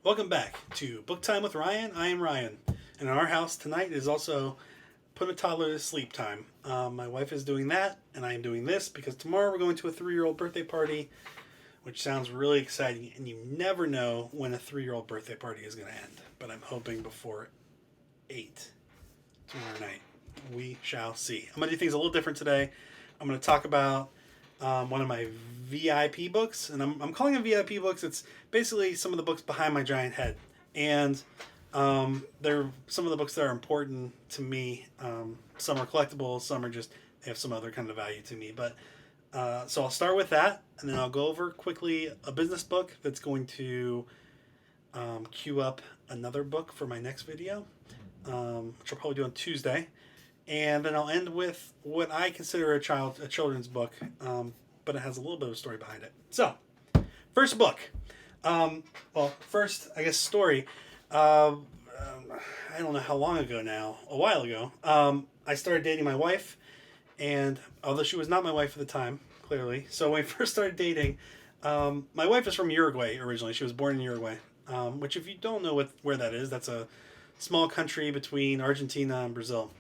Welcome back to Book Time with Ryan. I am Ryan, and in our house tonight is also put a toddler to sleep time. My wife is doing that, and I am doing this because tomorrow we're going to a 3-year-old birthday party, which sounds really exciting, and you never know when a 3-year-old birthday party is going to end. But I'm hoping before 8 tomorrow night. We shall see. I'm going to do things a little different today. I'm going to talk about one of my VIP books, and I'm calling them VIP books. It's basically some of the books behind my giant head, and they're some of the books that are important to me. Some are collectibles, some are just they have some other kind of value to me. But so I'll start with that, and then I'll go over quickly a business book that's going to queue up another book for my next video, which I'll probably do on Tuesday. And then I'll end with what I consider a children's book, but it has a little bit of a story behind it. So, first book. First, I guess, story. I don't know how long ago now, a while ago, I started dating my wife, and although she was not my wife at the time, clearly, so when we first started dating, my wife is from Uruguay originally. She was born in Uruguay, which if you don't know where that is, that's a small country between Argentina and Brazil.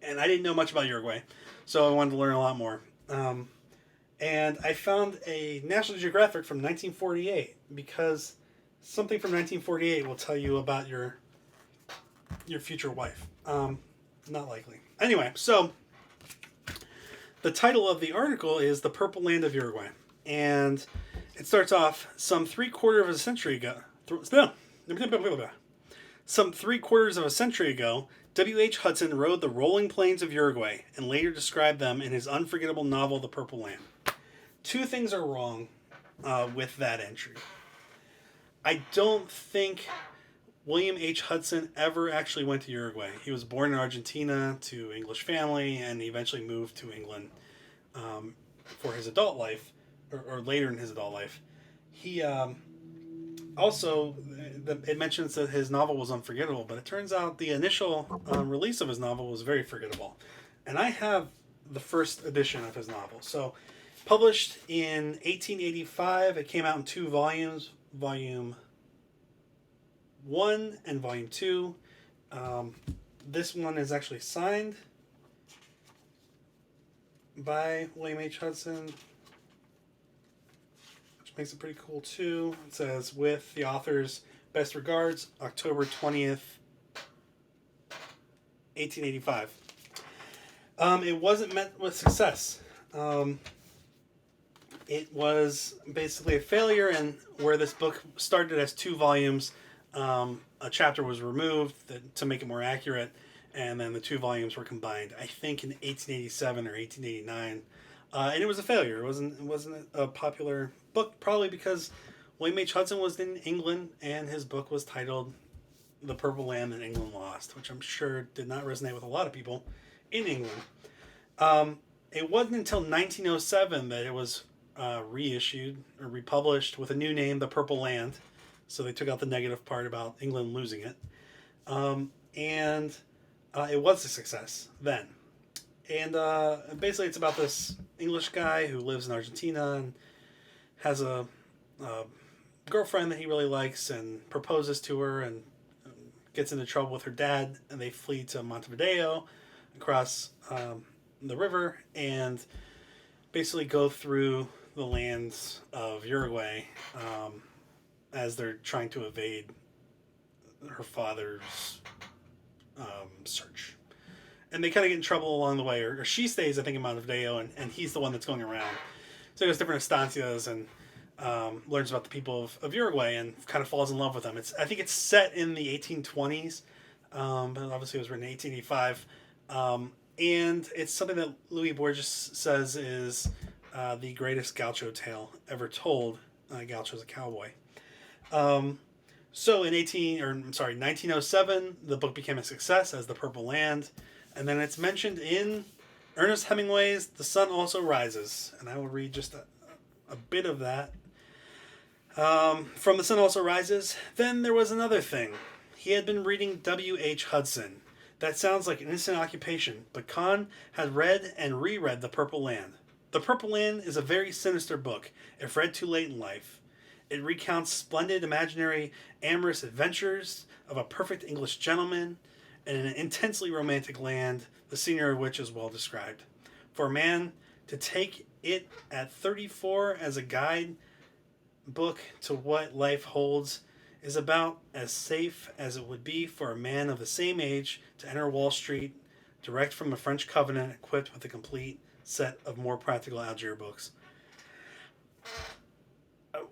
And I didn't know much about Uruguay, so I wanted to learn a lot more. And I found a National Geographic from 1948 because something from 1948 will tell you about your future wife. Not likely. Anyway, so the title of the article is "The Purple Land of Uruguay," and it starts off some three-quarter of a century ago. Some three-quarters of a century ago, W.H. Hudson rode the rolling plains of Uruguay and later described them in his unforgettable novel, The Purple Land. Two things are wrong with that entry. I don't think William H. Hudson ever actually went to Uruguay. He was born in Argentina to English family and eventually moved to England for his adult life, or later in his adult life. He also, it mentions that his novel was unforgettable, but it turns out the initial release of his novel was very forgettable. And I have the first edition of his novel. So, published in 1885, it came out in two volumes, Volume 1 and Volume 2. This one is actually signed by William H. Hudson, makes it pretty cool too. It says, with the author's best regards, October 20th, 1885. It wasn't met with success. It was basically a failure, and where this book started as two volumes, a chapter was removed to make it more accurate, and then the two volumes were combined, I think in 1887 or 1889. And it was a failure. It wasn't a popular book, probably because William H. Hudson was in England, and his book was titled "The Purple Land that England Lost," which I'm sure did not resonate with a lot of people in England. It wasn't until 1907 that it was reissued or republished with a new name, "The Purple Land." So they took out the negative part about England losing it, and it was a success then. And basically, it's about this English guy who lives in Argentina and has a girlfriend that he really likes and proposes to her and gets into trouble with her dad. And they flee to Montevideo across the river and basically go through the lands of Uruguay as they're trying to evade her father's search. And they kind of get in trouble along the way, or she stays, I think, in Montevideo, and he's the one that's going around. So he goes to different estancias and learns about the people of Uruguay and kind of falls in love with them. I think it's set in the 1820s, but obviously it was written in 1885. And it's something that Louis Borges says is the greatest gaucho tale ever told. Gaucho's a cowboy. So in 1907, the book became a success as The Purple Land. And then it's mentioned in Ernest Hemingway's The Sun Also Rises. And I will read just a bit of that. From The Sun Also Rises, then there was another thing. He had been reading W.H. Hudson. That sounds like an innocent occupation, but Kahn had read and reread The Purple Land. The Purple Land is a very sinister book, if read too late in life. It recounts splendid, imaginary, amorous adventures of a perfect English gentleman in an intensely romantic land, the scenery of which is well described. For a man to take it at 34 as a guide book to what life holds is about as safe as it would be for a man of the same age to enter Wall Street direct from the French Covenant, equipped with a complete set of more practical Algier books.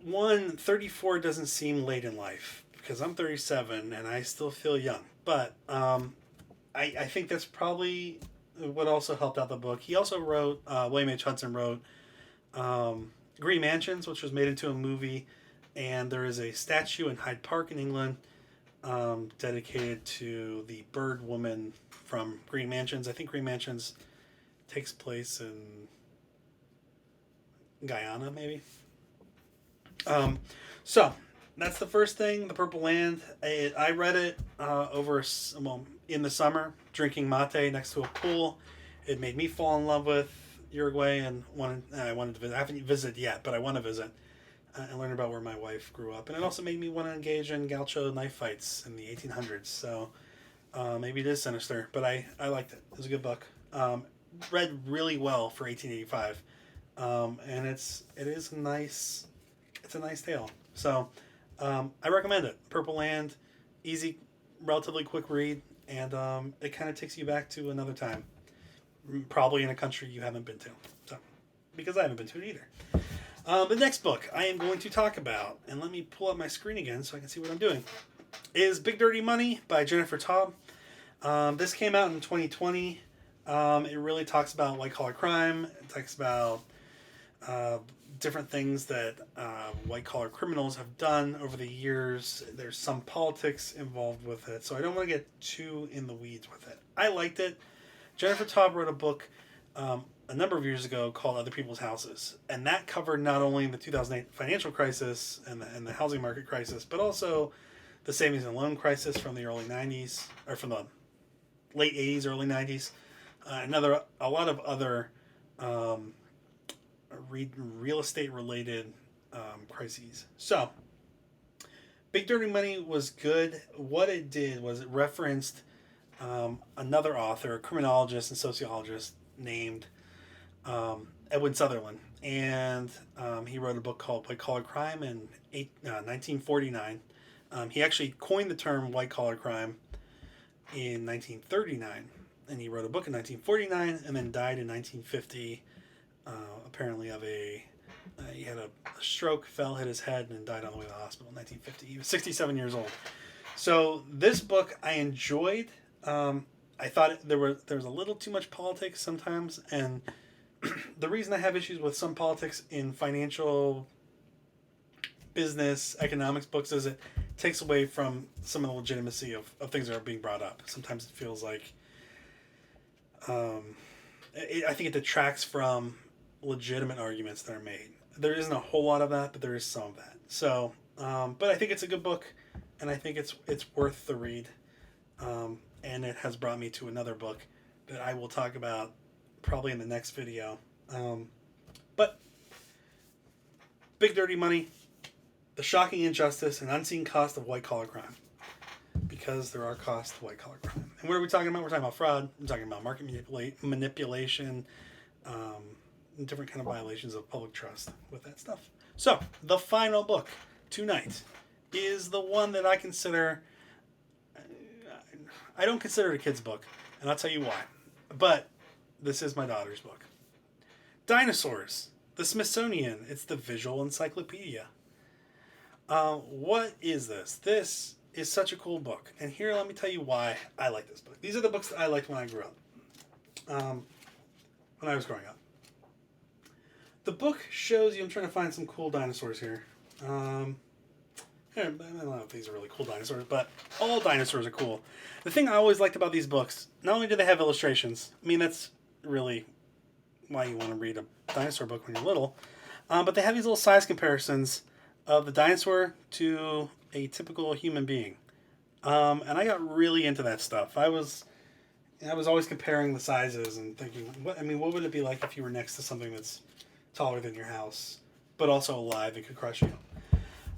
34 doesn't seem late in life because I'm 37 and I still feel young. But I think that's probably what also helped out the book. He also wrote, William H. Hudson wrote Green Mansions, which was made into a movie, and there is a statue in Hyde Park in England dedicated to the bird woman from Green Mansions. I think Green Mansions takes place in Guyana, maybe. So that's the first thing, The Purple Land. I read it in the summer, drinking mate next to a pool. It made me fall in love with Uruguay and I wanted to visit. I haven't visited yet, but I want to visit and learn about where my wife grew up. And it also made me want to engage in gaucho knife fights in the 1800s. So maybe it is sinister, but I liked it. It was a good book. Read really well for 1885, and it is a nice. It's a nice tale. So I recommend it. Purple Land, easy, relatively quick read, and it kind of takes you back to another time, probably in a country you haven't been to. So, because I haven't been to it either. The next book I am going to talk about, and let me pull up my screen again so I can see what I'm doing, is Big Dirty Money by Jennifer Taub. This came out in 2020. It really talks about white-collar crime. It talks about different things that white-collar criminals have done over the years. There's some politics involved with it, so I don't want to get too in the weeds with it. I liked it. Jennifer Taub wrote a book a number of years ago called Other People's Houses, and that covered not only the 2008 financial crisis and the housing market crisis, but also the savings and loan crisis from the early 90s, or from the late 80s, early 90s. A lot of other real estate related crises. So, Big Dirty Money was good. What it did was it referenced another author, a criminologist and sociologist named Edwin Sutherland, and he wrote a book called White Collar Crime in 1949. He actually coined the term white collar crime in 1939, and he wrote a book in 1949 and then died in 1950. Apparently he had a stroke, hit his head, and died on the way to the hospital in 1950. He was 67 years old. So this book I enjoyed. I thought there was a little too much politics sometimes, and the reason I have issues with some politics in financial, business, economics books is it takes away from some of the legitimacy of things that are being brought up. Sometimes it feels like I think it detracts from legitimate arguments that are made. There isn't a whole lot of that, but there is some of that. So, but I think it's a good book, and I think it's worth the read. And it has brought me to another book that I will talk about probably in the next video. But Big Dirty Money, the shocking injustice and unseen cost of white-collar crime. Because there are costs to white-collar crime. And what are we talking about? We're talking about fraud. We're talking about market manipulation, different kind of violations of public trust with that stuff. So, the final book tonight is the one that I consider... I don't consider it a kid's book, and I'll tell you why. But this is my daughter's book. Dinosaurs, the Smithsonian. It's the visual encyclopedia. What is this? This is such a cool book. And here, let me tell you why I like this book. These are the books that I liked when I grew up. When I was growing up. The book shows you... I'm trying to find some cool dinosaurs here. I don't know if these are really cool dinosaurs, but all dinosaurs are cool. The thing I always liked about these books, not only do they have illustrations, I mean, that's really why you want to read a dinosaur book when you're little, but they have these little size comparisons of the dinosaur to a typical human being. And I got really into that stuff. I was always comparing the sizes and thinking, what would it be like if you were next to something that's taller than your house, but also alive and could crush you?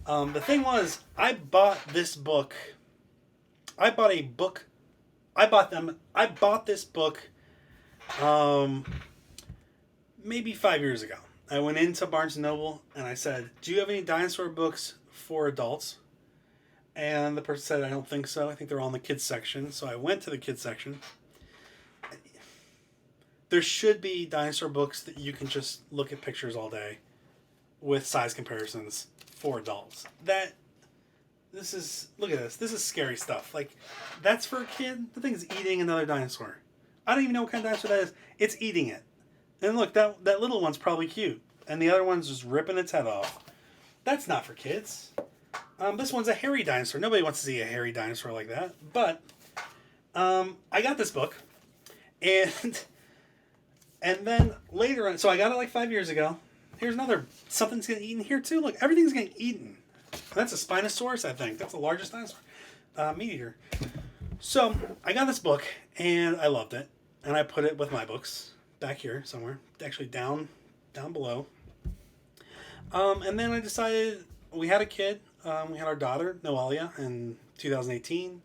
The thing was, I bought this book. I bought a book. I bought them. I bought this book. Um, Maybe 5 years ago. I went into Barnes and Noble and I said, "Do you have any dinosaur books for adults?" And the person said, "I don't think so. I think they're all in the kids section." So I went to the kids section. There should be dinosaur books that you can just look at pictures all day with size comparisons for adults. This is, look at this. This is scary stuff. Like, that's for a kid. The thing is eating another dinosaur. I don't even know what kind of dinosaur that is. It's eating it. And look, that little one's probably cute. And the other one's just ripping its head off. That's not for kids. This one's a hairy dinosaur. Nobody wants to see a hairy dinosaur like that. But I got this book. And then later on, so I got it like 5 years ago. Here's another, something's getting eaten here too. Look, everything's getting eaten. That's a Spinosaurus, I think. That's the largest dinosaur. Meat eater. So I got this book and I loved it. And I put it with my books back here somewhere. Actually down below. And then I decided, we had a kid. We had our daughter, Noelia, in 2018.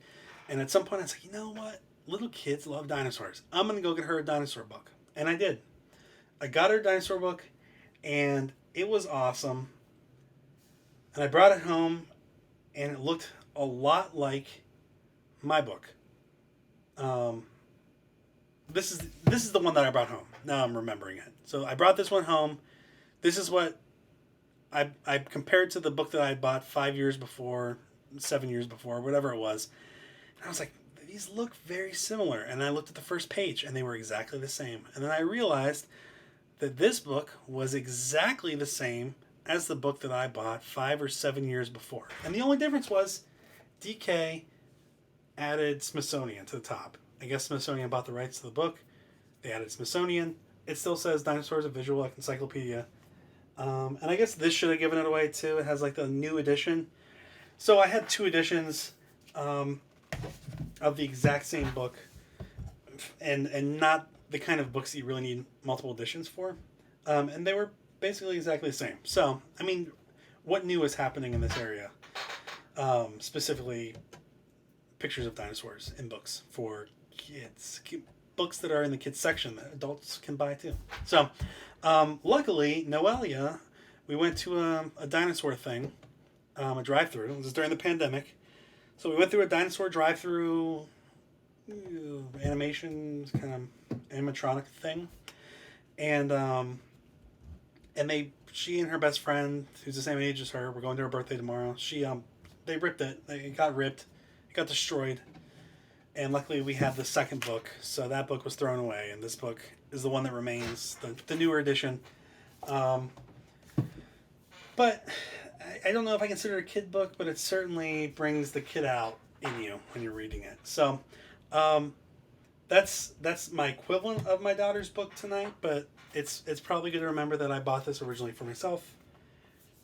And at some point I was like, you know what? Little kids love dinosaurs. I'm going to go get her a dinosaur book. And I did. I got her a dinosaur book, and it was awesome. And I brought it home, and it looked a lot like my book. This is the one that I brought home. Now I'm remembering it. So I brought this one home. This is what I compared to the book that I bought 5 years before, 7 years before, whatever it was. And I was like, these look very similar. And I looked at the first page and they were exactly the same. And then I realized that this book was exactly the same as the book that I bought 5 or 7 years before. And the only difference was DK added Smithsonian to the top. I guess Smithsonian bought the rights to the book. They added Smithsonian. It still says Dinosaurs, a Visual Encyclopedia. And I guess this should have given it away too. It has like the new edition. So I had 2 editions of the exact same book, and not the kind of books that you really need multiple editions for. And they were basically exactly the same. So, I mean, what new is happening in this area? Specifically, pictures of dinosaurs in books for kids. Books that are in the kids section that adults can buy too. So, luckily, Noelia, we went to a dinosaur thing, a drive-through. It was during the pandemic. So we went through a dinosaur drive-through animation, kind of animatronic thing. And she and her best friend, who's the same age as her, we're going to her birthday tomorrow. They ripped it. It got ripped. It got destroyed. And luckily we had the second book, so that book was thrown away, and this book is the one that remains, the newer edition. But I don't know if I consider it a kid book, but it certainly brings the kid out in you when you're reading it. So that's my equivalent of my daughter's book tonight, but it's probably good to remember that I bought this originally for myself,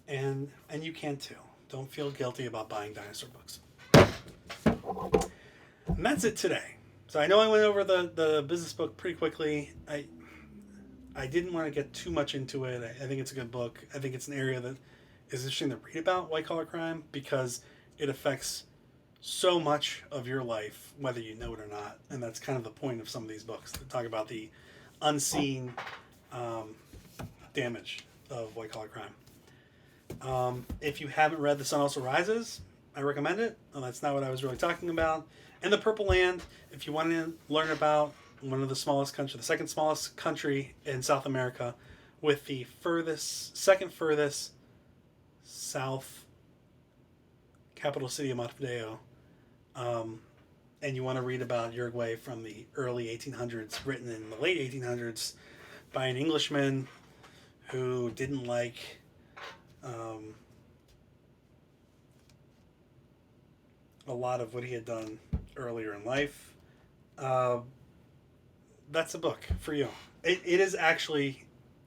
and you can too. Don't feel guilty about buying dinosaur books. And that's it today. So I know I went over the business book pretty quickly. I didn't want to get too much into it. I think it's a good book. I think it's an area that is interesting to read about, white-collar crime, because it affects so much of your life, whether you know it or not. And that's kind of the point of some of these books, to talk about the unseen damage of white-collar crime. If you haven't read The Sun Also Rises, I recommend it. Well, that's not what I was really talking about. And The Purple Land, if you want to learn about one of the smallest country, the second smallest country in South America, with the second furthest south capital city of Montevideo, and you want to read about Uruguay from the early 1800s, written in the late 1800s by an Englishman who didn't like a lot of what he had done earlier in life. That's a book for you. It is actually,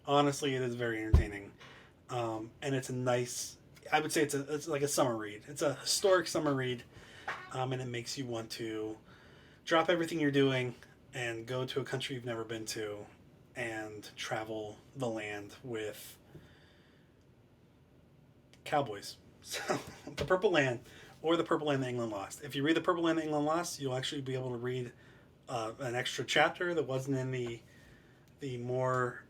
honestly, it is very entertaining. And it's a nice, I would say it's like a summer read. It's a historic summer read. And it makes you want to drop everything you're doing and go to a country you've never been to and travel the land with cowboys. So, The Purple Land, or The Purple Land that England Lost. If you read The Purple Land that England Lost, you'll actually be able to read an extra chapter that wasn't in the more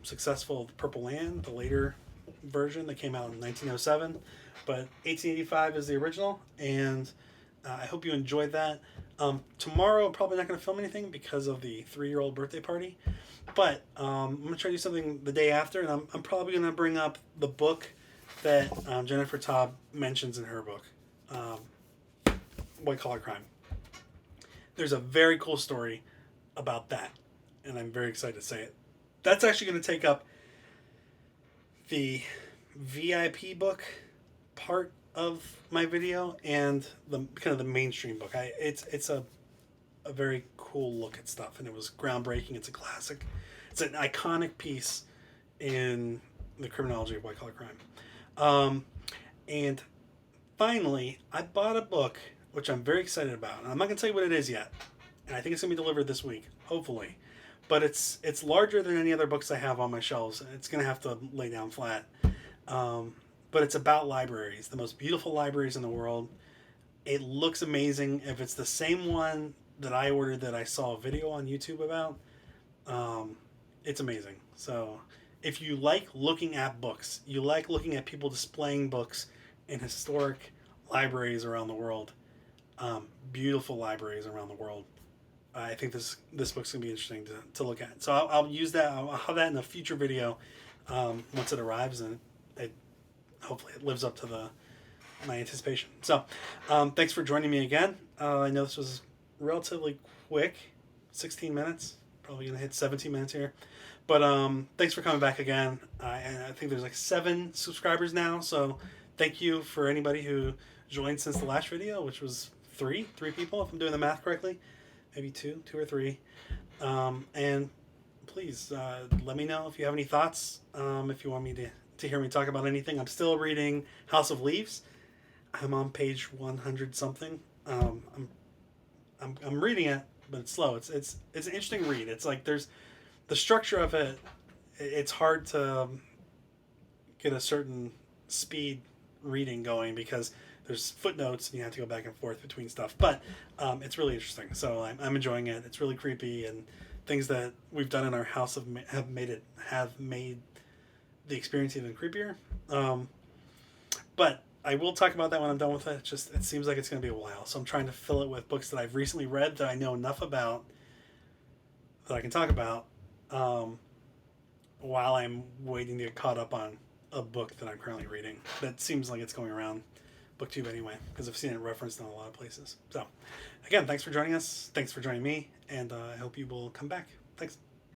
successful Purple Land, the later version that came out in 1907. But 1885 is the original, and I hope you enjoyed that. Tomorrow, I'm probably not going to film anything because of the 3-year-old birthday party. But I'm going to try to do something the day after, and I'm probably going to bring up the book that Jennifer Taub mentions in her book, White Collar Crime. There's a very cool story about that, and I'm very excited to say it. That's actually going to take up the VIP book part of my video and the kind of the mainstream book. It's a very cool look at stuff, and it was groundbreaking. It's a classic. It's an iconic piece in the criminology of white collar crime. And finally, I bought a book which I'm very excited about. And I'm not going to tell you what it is yet, and I think it's going to be delivered this week, hopefully. But it's larger than any other books I have on my shelves. It's going to have to lay down flat. But it's about libraries, the most beautiful libraries in the world. It looks amazing. If it's the same one that I ordered that I saw a video on YouTube about, it's amazing. So if you like looking at books, you like looking at people displaying books in historic libraries around the world, beautiful libraries around the world, I think this book's going to be interesting to look at. So I'll use that. I'll have that in a future video once it arrives, and hopefully it lives up to my anticipation. So thanks for joining me again. I know this was relatively quick, 16 minutes. Probably going to hit 17 minutes here. But thanks for coming back again. And I think there's like 7 subscribers now. So thank you for anybody who joined since the last video, which was 3 people, if I'm doing the math correctly. Maybe 2 or 3. And please let me know if you have any thoughts. If you want me to hear me talk about anything. I'm still reading House of Leaves. I'm on page 100 something. I'm reading it, but it's slow. It's an interesting read. It's like there's the structure of it. It's hard to get a certain speed reading going because there's footnotes and you have to go back and forth between stuff. But it's really interesting. So I'm enjoying it. It's really creepy, and things that we've done in our house have made the experience even creepier. But I will talk about that when I'm done with it. It seems like it's going to be a while. So I'm trying to fill it with books that I've recently read that I know enough about that I can talk about while I'm waiting to get caught up on a book that I'm currently reading. That seems like it's going around BookTube anyway, because I've seen it referenced in a lot of places. So again, thanks for joining us. Thanks for joining me. And I hope you will come back. Thanks.